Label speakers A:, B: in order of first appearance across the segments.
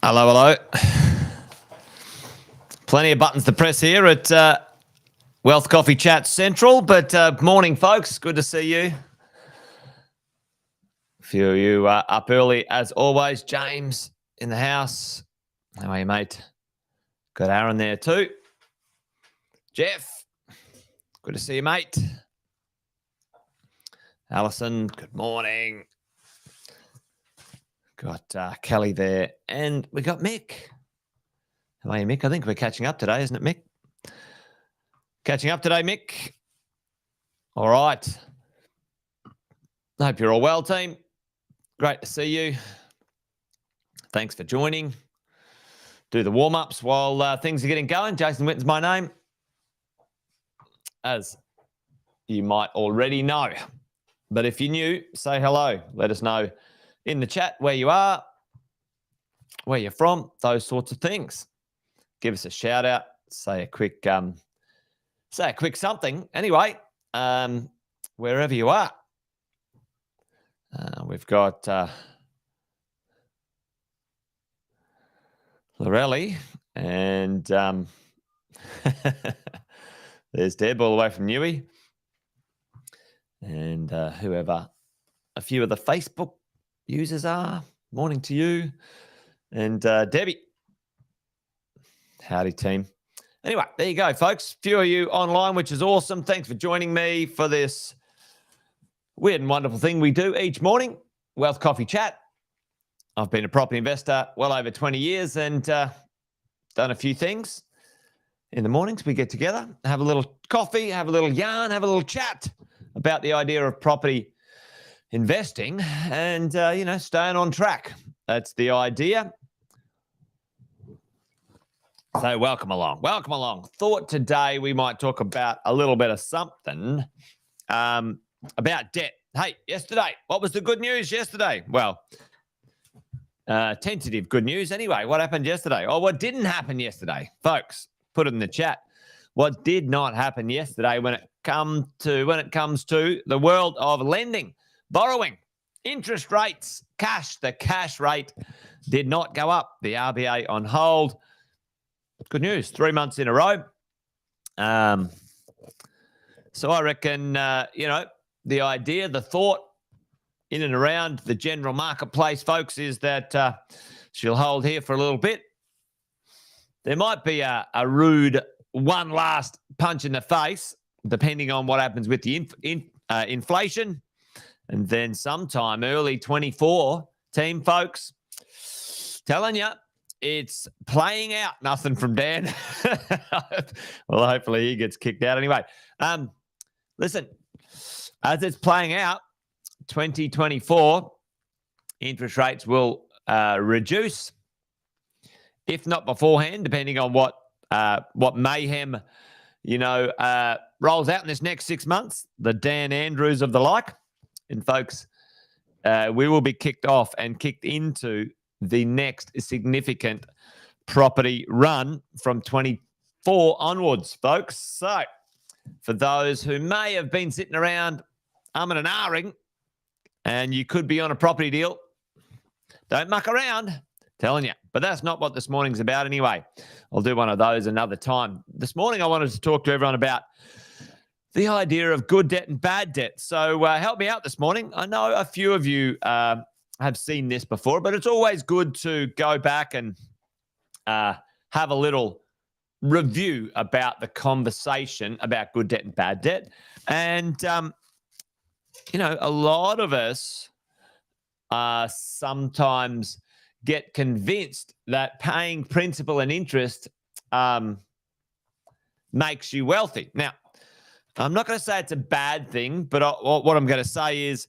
A: Hello, hello. Plenty of buttons to press here at Wealth Coffee Chat Central, but morning, folks. Good to see you. A few of you up early, as always. James in the house. How are you, mate? Got Aaron there too. Jeff, good to see you, mate. Alison, good morning. Got Kelly there, and we got Mick. How are you, Mick? I think we're catching up today, isn't it, Mick? Catching up today, Mick. All right. I hope you're all well, team. Great to see you. Thanks for joining. Do the warm-ups while things are getting going. Jason Witten's my name, as you might already know. But if you're new, say hello. Let us know in the chat where you are, where you're from, those sorts of things. Give us a shout out. Say a quick something. Anyway, wherever you are, we've got Lorelli and there's Deb all the way from Newey, and whoever a few of the Facebook users are. Morning to you. And Debbie. Howdy, team. Anyway, there you go, folks. Few of you online, which is awesome. Thanks for joining me for this weird and wonderful thing we do each morning, Wealth Coffee Chat. I've been a property investor well over 20 years and done a few things. In the mornings, we get together, have a little coffee, have a little yarn, have a little chat about the idea of property investing and, staying on track. That's the idea. So welcome along. Welcome along. Thought today we might talk about a little bit of something about debt. Hey, yesterday, what was the good news yesterday? Well, tentative good news anyway. What happened yesterday? Oh, what didn't happen yesterday? Folks, put it in the chat. What did not happen yesterday when it comes to the world of lending, borrowing, interest rates, cash? The cash rate did not go up. The RBA on hold. Good news, 3 months in a row. So I reckon, the idea, the thought in and around the general marketplace, folks, is that she'll hold here for a little bit. There might be a rude one last punch in the face, depending on what happens with the inflation. And then sometime early 24, team folks, Telling you, it's playing out. Nothing from Dan. Well, hopefully he gets kicked out anyway. Listen, as it's playing out, 2024 interest rates will reduce, if not beforehand, depending on what mayhem rolls out in this next 6 months. The Dan Andrews of the like, and folks, we will be kicked off and kicked into the next significant property run from 24 onwards, folks. So, for those who may have been sitting around umming and ahhing, and you could be on a property deal, don't muck around, telling you. But that's not what this morning's about anyway. I'll do one of those another time. This morning I wanted to talk to everyone about the idea of good debt and bad debt. So help me out this morning. I know a few of you have seen this before, but it's always good to go back and have a little review about the conversation about good debt and bad debt. And, a lot of us sometimes get convinced that paying principal and interest makes you wealthy. Now, I'm not going to say it's a bad thing, but what I'm going to say is,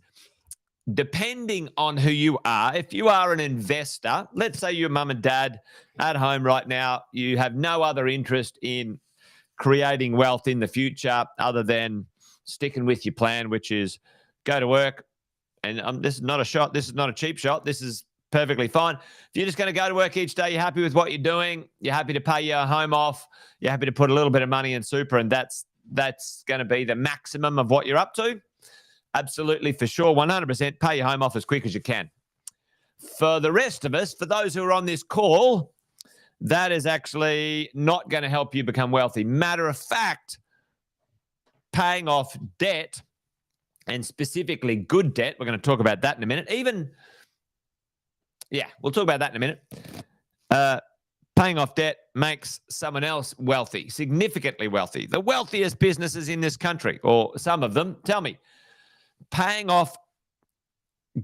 A: depending on who you are, if you are an investor, let's say your mum and dad at home right now, you have no other interest in creating wealth in the future other than sticking with your plan, which is go to work. And this is not a shot. This is not a cheap shot. This is perfectly fine. If you're just going to go to work each day, you're happy with what you're doing, you're happy to pay your home off, you're happy to put a little bit of money in super, and that's going to be the maximum of what you're up to. Absolutely, for sure, 100%, pay your home off as quick as you can. For the rest of us, for those who are on this call, that is actually not going to help you become wealthy. Matter of fact, paying off debt, and specifically good debt, we're going to talk about that in a minute. We'll talk about that in a minute. Paying off debt makes someone else wealthy, significantly wealthy. The wealthiest businesses in this country, or some of them, tell me, paying off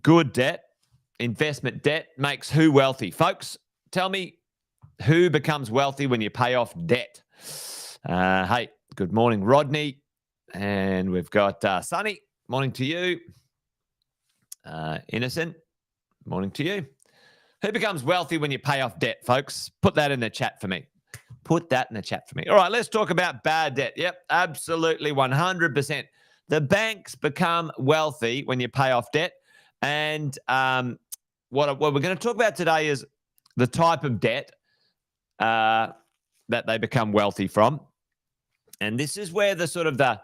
A: good debt, investment debt, makes who wealthy? Folks, tell me who becomes wealthy when you pay off debt. Hey, good morning, Rodney. And we've got Sonny. Morning to you. Innocent. Morning to you. Who becomes wealthy when you pay off debt, folks? Put that in the chat for me. Put that in the chat for me. All right, let's talk about bad debt. Yep, absolutely, 100%. The banks become wealthy when you pay off debt. And what we're going to talk about today is the type of debt that they become wealthy from. And this is where the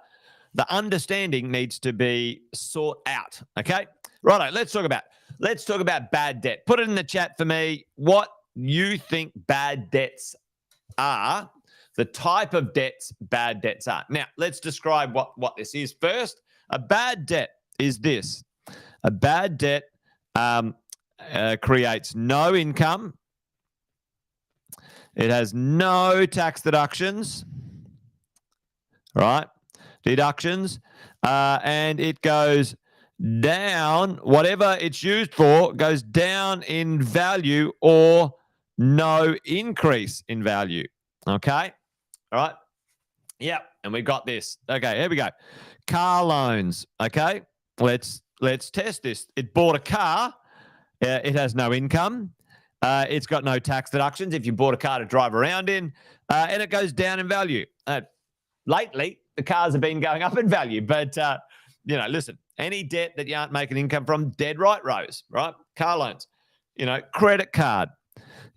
A: understanding needs to be sought out. Okay, righto. Let's talk about bad debt. Put it in the chat for me what you think bad debts are, the type of debts bad debts are. Now, let's describe what this is first. A bad debt is this. A bad debt creates no income. It has no tax deductions, right? Deductions, and it goes down, whatever it's used for goes down in value or no increase in value. Okay. All right. Yeah. And we got this. Okay. Here we go. Car loans. Okay. Let's test this. It bought a car. It has no income. It's got no tax deductions if you bought a car to drive around in, and it goes down in value. Lately, the cars have been going up in value, but listen, any debt that you aren't making income from, dead right, Rose, right? Car loans, credit card,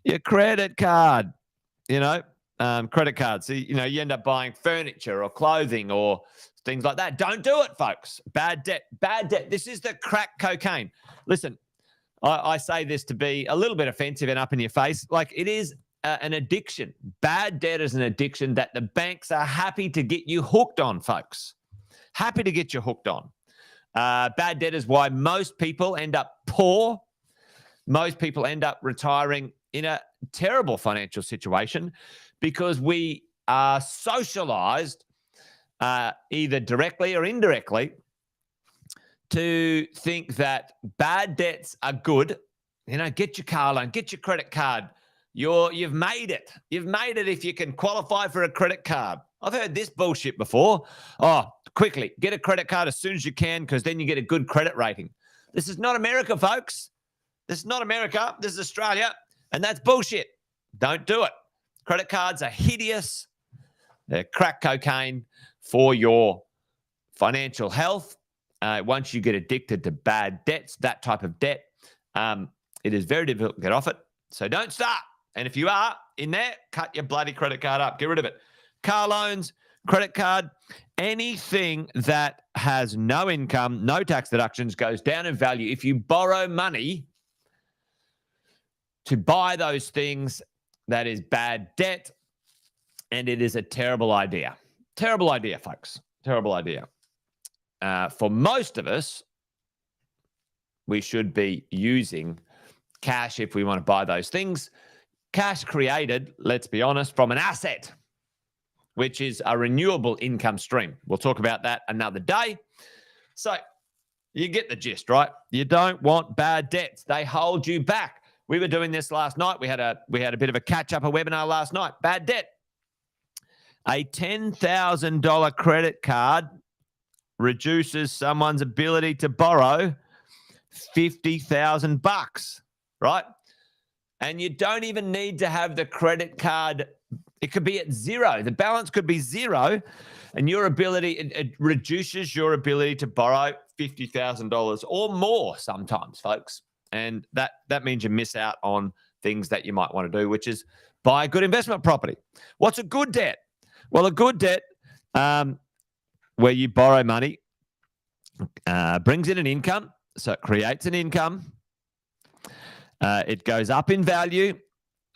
A: your credit card, credit cards. So, you end up buying furniture or clothing or things like that. Don't do it, folks. Bad debt. This is the crack cocaine. Listen, I say this to be a little bit offensive and up in your face. Like, it is an addiction. Bad debt is an addiction that the banks are happy to get you hooked on, folks. Happy to get you hooked on. Bad debt is why most people end up poor. Most people end up retiring in a terrible financial situation because we are socialized either directly or indirectly to think that bad debts are good Get your car loan, get your credit card. You've made it. You've made it if you can qualify for a credit card. I've heard this bullshit before. Oh, quickly, get a credit card as soon as you can because then you get a good credit rating. This is not America, folks. This is not America. This is Australia, and that's bullshit. Don't do it. Credit cards are hideous. They're crack cocaine for your financial health. Once you get addicted to bad debts, that type of debt, it is very difficult to get off it. So don't start. And if you are in there, cut your bloody credit card up. Get rid of it. Car loans, credit card, anything that has no income, no tax deductions, goes down in value. If you borrow money to buy those things, that is bad debt, and it is a terrible idea. Terrible idea, folks. Terrible idea. For most of us, we should be using cash if we want to buy those things. Cash created, let's be honest, from an asset, which is a renewable income stream. We'll talk about that another day. So you get the gist, right? You don't want bad debts. They hold you back. We were doing this last night. We had a bit of a catch-up, a webinar last night. Bad debt. A $10,000 credit card reduces someone's ability to borrow $50,000, right? And you don't even need to have the credit card. It could be at zero. The balance could be zero, and your ability, it reduces your ability to borrow $50,000 or more sometimes, folks. And that means you miss out on things that you might want to do, which is buy a good investment property. What's a good debt? Well, a good debt, where you borrow money, brings in an income. So it creates an income. It goes up in value.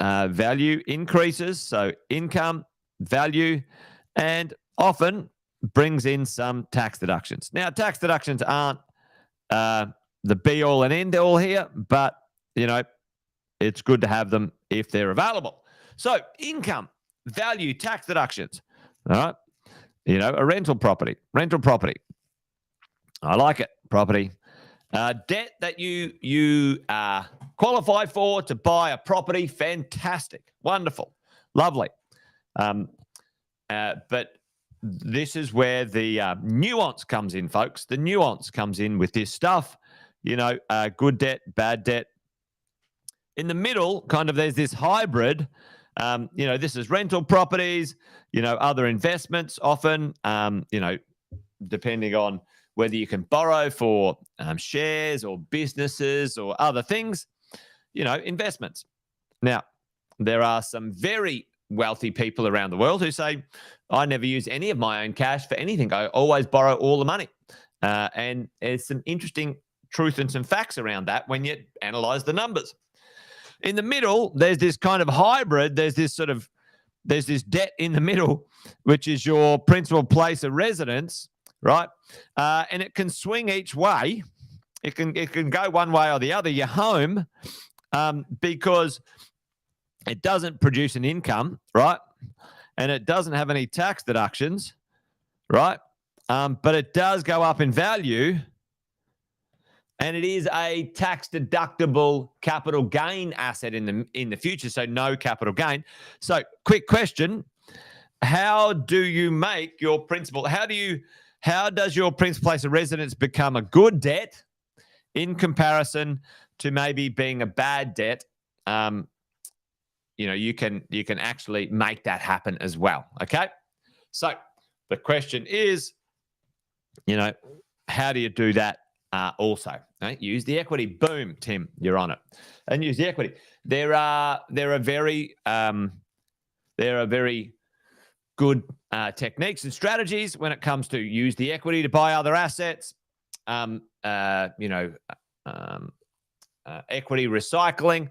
A: Value increases. So income, value, and often brings in some tax deductions. Now, tax deductions aren't the be-all and end-all here, but, it's good to have them if they're available. So income, value, tax deductions, all right? A rental property. I like it, property. Debt that you qualify for to buy a property, fantastic, wonderful, lovely. But this is where the nuance comes in, folks. The nuance comes in with this stuff, good debt, bad debt. In the middle, there's this hybrid. This is rental properties, other investments often, depending on whether you can borrow for shares or businesses or other things, investments. Now, there are some very wealthy people around the world who say, I never use any of my own cash for anything. I always borrow all the money. And there's some interesting truth and some facts around that when you analyze the numbers. In the middle, there's this kind of hybrid. There's this debt in the middle, which is your principal place of residence, right? And it can swing each way. It can go one way or the other, your home, because it doesn't produce an income, right? And it doesn't have any tax deductions, right? But it does go up in value. And it is a tax-deductible capital gain asset in the future, so no capital gain. So, quick question: how do you make your principal? How does your principal place of residence become a good debt in comparison to maybe being a bad debt? You can actually make that happen as well. Okay, so the question is, how do you do that? Also, right? Use the equity. Boom, Tim, you're on it. And use the equity. There are very good techniques and strategies when it comes to use the equity to buy other assets. Equity recycling.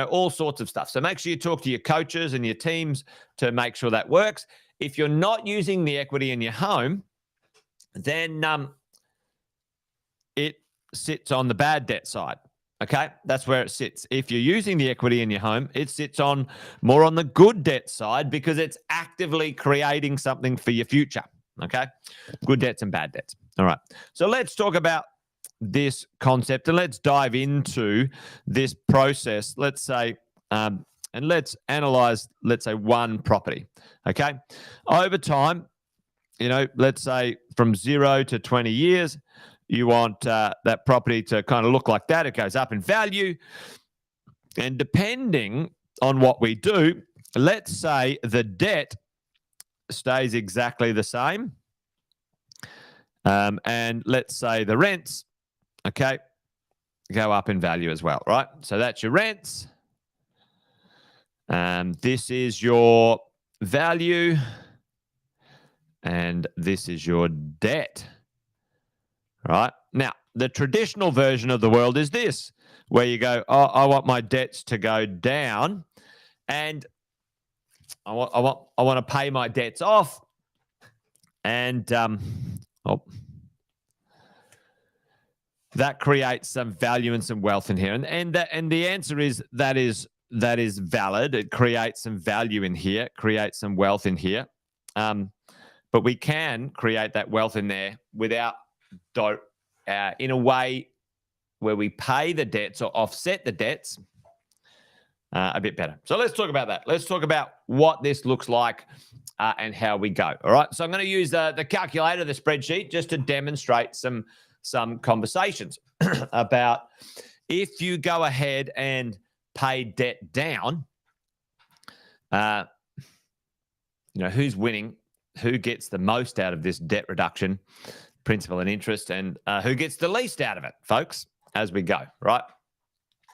A: All sorts of stuff. So make sure you talk to your coaches and your teams to make sure that works. If you're not using the equity in your home, then it sits on the bad debt side. Okay, that's where it sits. If you're using the equity in your home, it sits more on the good debt side because it's actively creating something for your future. Okay, good debts and bad debts. All right, so let's talk about this concept and let's dive into this process. Let's say, and let's analyze, let's say, one property. Okay. Over time, let's say from 0 to 20 years, you want that property to kind of look like that. It goes up in value. And depending on what we do, let's say the debt stays exactly the same. And let's say the rents, okay, go up in value as well, right? So that's your rents. This is your value. And this is your debt, right? Now, the traditional version of the world is this, where you go, oh, I want my debts to go down and I want to pay my debts off. And that creates some value and some wealth in here. And the answer is that is valid. It creates some value in here, creates some wealth in here. But we can create that wealth in there without, in a way where we pay the debts or offset the debts a bit better. So let's talk about that. Let's talk about what this looks like and how we go. All right. So I'm going to use the calculator, the spreadsheet, just to demonstrate some conversations about if you go ahead and pay debt down, who's winning, who gets the most out of this debt reduction, principal and interest, and who gets the least out of it, folks, as we go, right?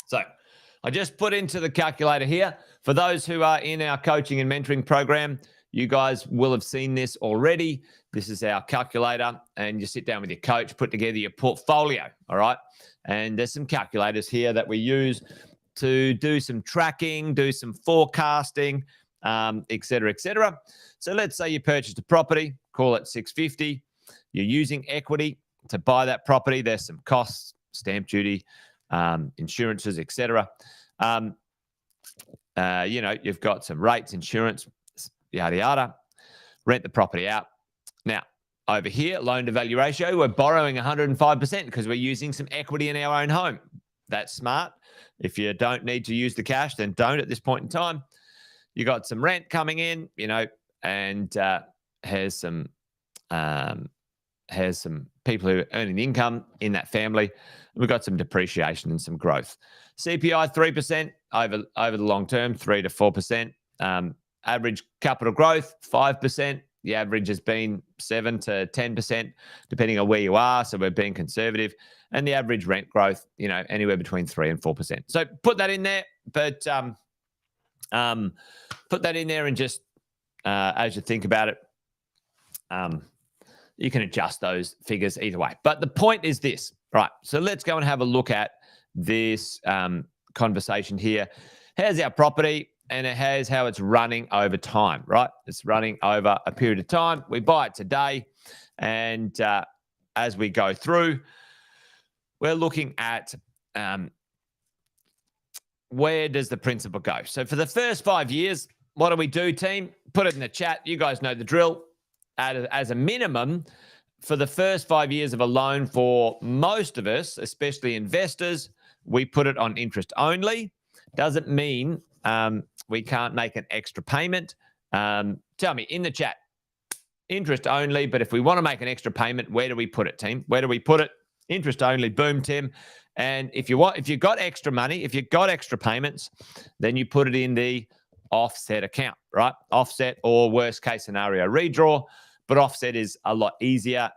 A: So I just put into the calculator here. For those who are in our coaching and mentoring program, you guys will have seen this already. This is our calculator, and you sit down with your coach, put together your portfolio, all right? And there's some calculators here that we use to do some tracking, do some forecasting, et cetera, et cetera. So let's say you purchased a property, call it 650. You're using equity to buy that property. There's some costs, stamp duty, insurances, et cetera. You've got some rates, insurance, yada, yada. Rent the property out. Now, over here, loan to value ratio, we're borrowing 105% because we're using some equity in our own home. That's smart. If you don't need to use the cash, then don't at this point in time. You got some rent coming in, and has some people who are earning income in that family. We've got some depreciation and some growth. CPI 3% over the long term, 3 to 4%. Average capital growth 5%. The average has been 7 to 10%, depending on where you are. So we're being conservative. And the average rent growth, anywhere between 3 and 4%. So put that in there, but put that in there and just as you think about it, you can adjust those figures either way. But the point is this, right? So let's go and have a look at this conversation here. Here's our property, and it has how it's running over time, right? It's running over a period of time. We buy it today, and as we go through, we're looking at where does the principal go? So for the first 5 years, what do we do, team? Put it in the chat. You guys know the drill. As a minimum, for the first 5 years of a loan for most of us, especially investors, we put it on interest only. Doesn't mean we can't make an extra payment. Tell me in the chat, interest only, but if we want to make an extra payment, where do we put it, team? Where do we put it? Interest only. Boom, Tim. And if you've got extra money, if you've got extra payments, then you put it in the offset account, right? Offset, or worst case scenario, redraw, but offset is a lot easier.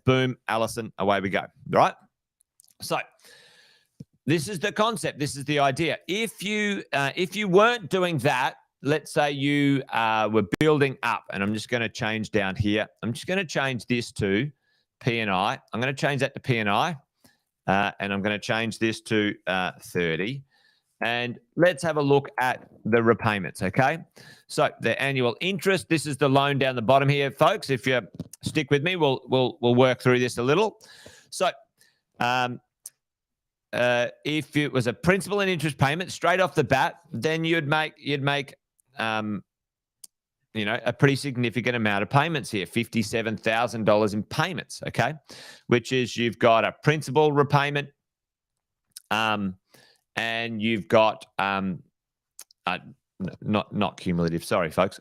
A: Boom, Allison, away we go, right? So this is the concept. This is the idea. If you weren't doing that, let's say you were building up, and I'm just going to change down here. I'm just going to change this to P&I. I'm going to change that to P&I, and I'm going to change this to 30. And let's have a look at the repayments, okay? So the annual interest, this is the loan down the bottom here, folks. If you stick with me, we'll work through this a little. So if it was a principal and interest payment straight off the bat, then you'd make a pretty significant amount of payments here, $57,000 in payments, okay, which is you've got a principal repayment, and you've got not cumulative, sorry, folks,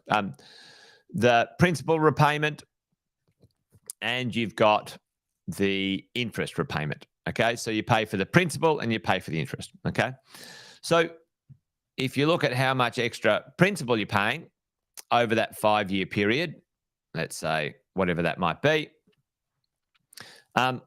A: the principal repayment, and you've got the interest repayment, okay? So you pay for the principal and you pay for the interest, okay? So if you look at how much extra principal you're paying over that 5-year period, let's say whatever that might be, that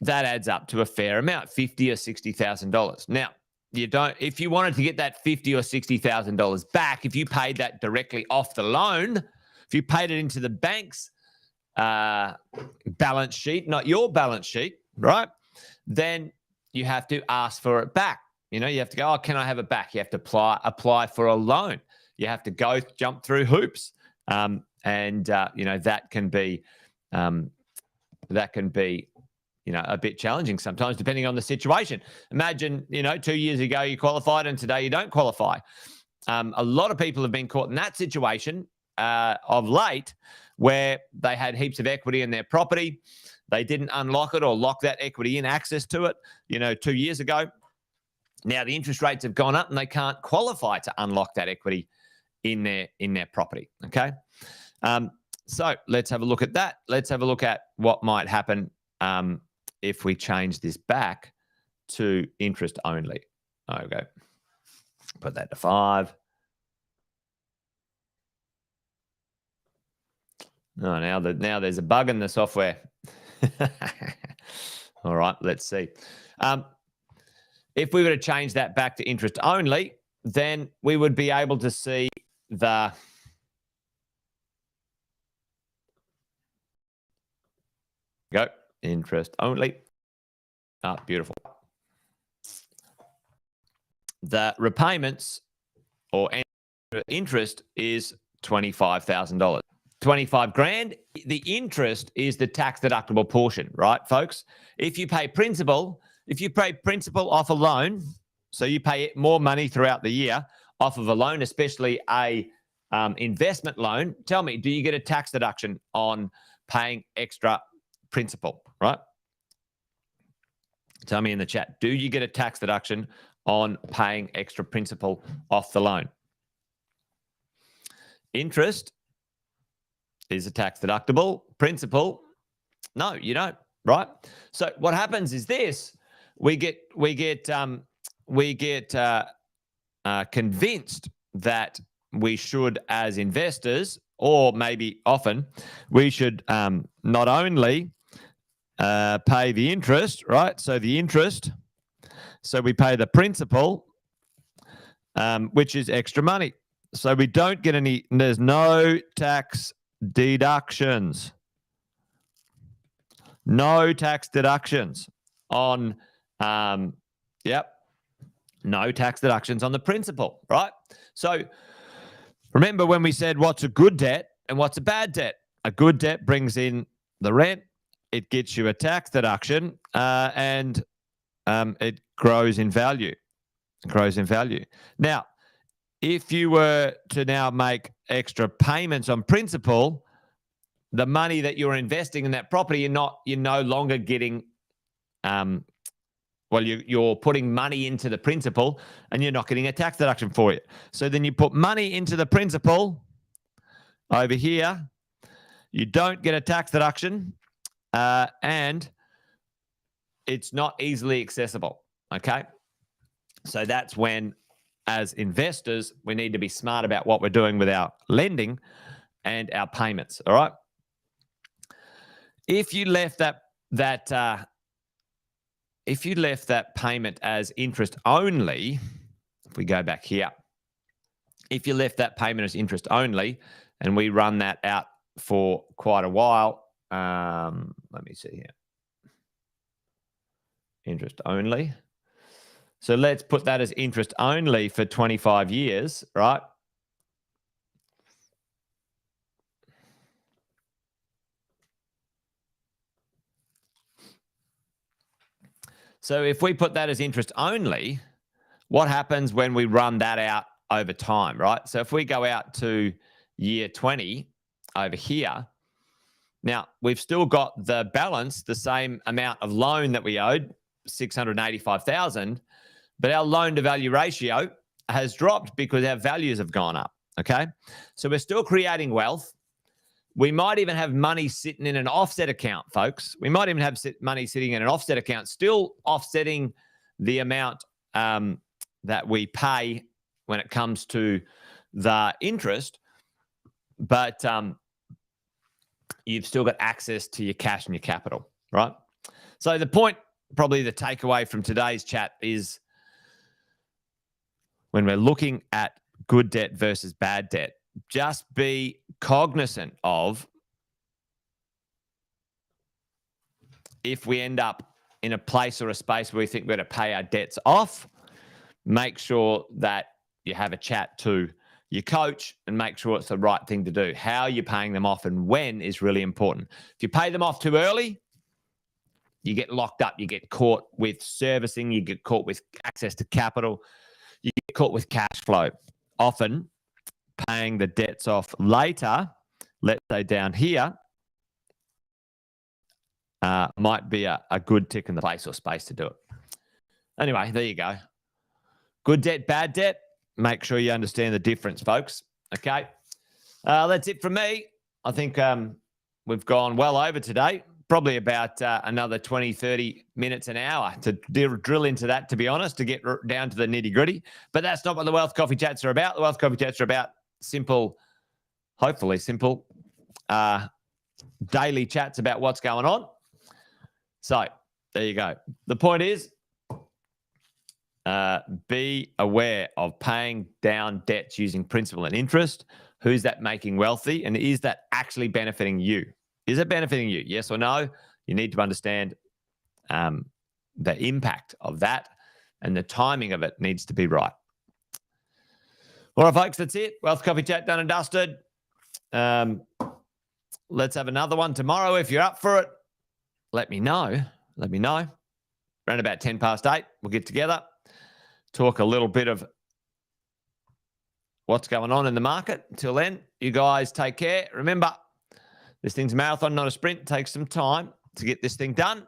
A: adds up to a fair amount, $50,000 or $60,000. Now, if you wanted to get that $50,000 or $60,000 back, if you paid that directly off the loan, if you paid it into the bank's balance sheet, not your balance sheet, right? Then you have to ask for it back. You have to go, oh, can I have it back? You have to apply for a loan. You have to jump through hoops. That can be a bit challenging sometimes, depending on the situation. Imagine, 2 years ago you qualified and today you don't qualify. A lot of people have been caught in that situation of late, where they had heaps of equity in their property. They didn't unlock it or lock that equity in, access to it, 2 years ago. Now the interest rates have gone up and they can't qualify to unlock that equity in their property, okay? So let's have a look at that. Let's have a look at what might happen if we change this back to interest only. Okay, put that to 5. Oh, now there's a bug in the software. All right, let's see. If we were to change that back to interest only, then we would be able to see the interest only. Beautiful. The repayments or interest is $25,000. 25 grand. The interest is the tax deductible portion, right, folks? If you pay principal off a loan, so you pay more money throughout the year off of a loan, especially a investment loan, tell me, do you get a tax deduction on paying extra principal, right? Tell me in the chat, do you get a tax deduction on paying extra principal off the loan? Interest is a tax deductible. Principal, no, you don't, right? So what happens is this: we get convinced that we should, as investors, or maybe often, we should not only pay the interest, right? So the interest, so we pay the principal, which is extra money. So we don't get any, there's no tax deductions. No tax deductions on, no tax deductions on the principal, right? So remember when we said what's a good debt and what's a bad debt? A good debt brings in the rent, it gets you a tax deduction, and it grows in value. It grows in value. Now, if you were to now make extra payments on principal, the money that you're investing in that property, you're no longer getting, you're putting money into the principal and you're not getting a tax deduction for it. So then you put money into the principal over here, you don't get a tax deduction, and it's not easily accessible, okay? So that's when, as investors, we need to be smart about what we're doing with our lending and our payments, all right? If you left that payment as interest only, if we go back here, if you left that payment as interest only, and we run that out for quite a while, let me see here, interest only. So let's put that as interest only for 25 years, right? So if we put that as interest only, what happens when we run that out over time, right? So if we go out to year 20 over here. Now, we've still got the balance, the same amount of loan that we owed, 685,000, but our loan to value ratio has dropped because our values have gone up, okay? So we're still creating wealth. We might even have money sitting in an offset account, folks. We might even have money sitting in an offset account, still offsetting the amount that we pay when it comes to the interest, but you've still got access to your cash and your capital, right? So the point, probably the takeaway from today's chat is when we're looking at good debt versus bad debt, just be cognizant of if we end up in a place or a space where we think we're going to pay our debts off, make sure that you have a chat to your coach and make sure it's the right thing to do. How you're paying them off and when is really important. If you pay them off too early, you get locked up. You get caught with servicing. You get caught with access to capital. You get caught with cash flow. Often, paying the debts off later, let's say down here, might be a good tick in the place or space to do it. Anyway, there you go. Good debt, bad debt. Make sure you understand the difference, folks. Okay. That's it from me. I think we've gone well over today. Probably about another 20, 30 minutes an hour to drill into that, to be honest, to get down to the nitty gritty. But that's not what the Wealth Coffee Chats are about. The Wealth Coffee Chats are about simple, hopefully simple, daily chats about what's going on. So there you go. The point is, be aware of paying down debts using principal and interest. Who's that making wealthy? And is that actually benefiting you? Is it benefiting you? Yes or no? You need to understand the impact of that, and the timing of it needs to be right. All right, folks, that's it. Wealth Coffee Chat done and dusted. Let's have another one tomorrow if you're up for it. Let me know. Let me know. Around about 10 past 8, we'll get together, talk a little bit of what's going on in the market. Until then, you guys take care. Remember, this thing's a marathon, not a sprint. It takes some time to get this thing done.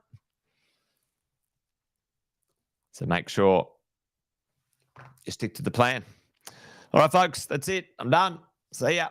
A: So make sure you stick to the plan. All right, folks, that's it. I'm done. See ya.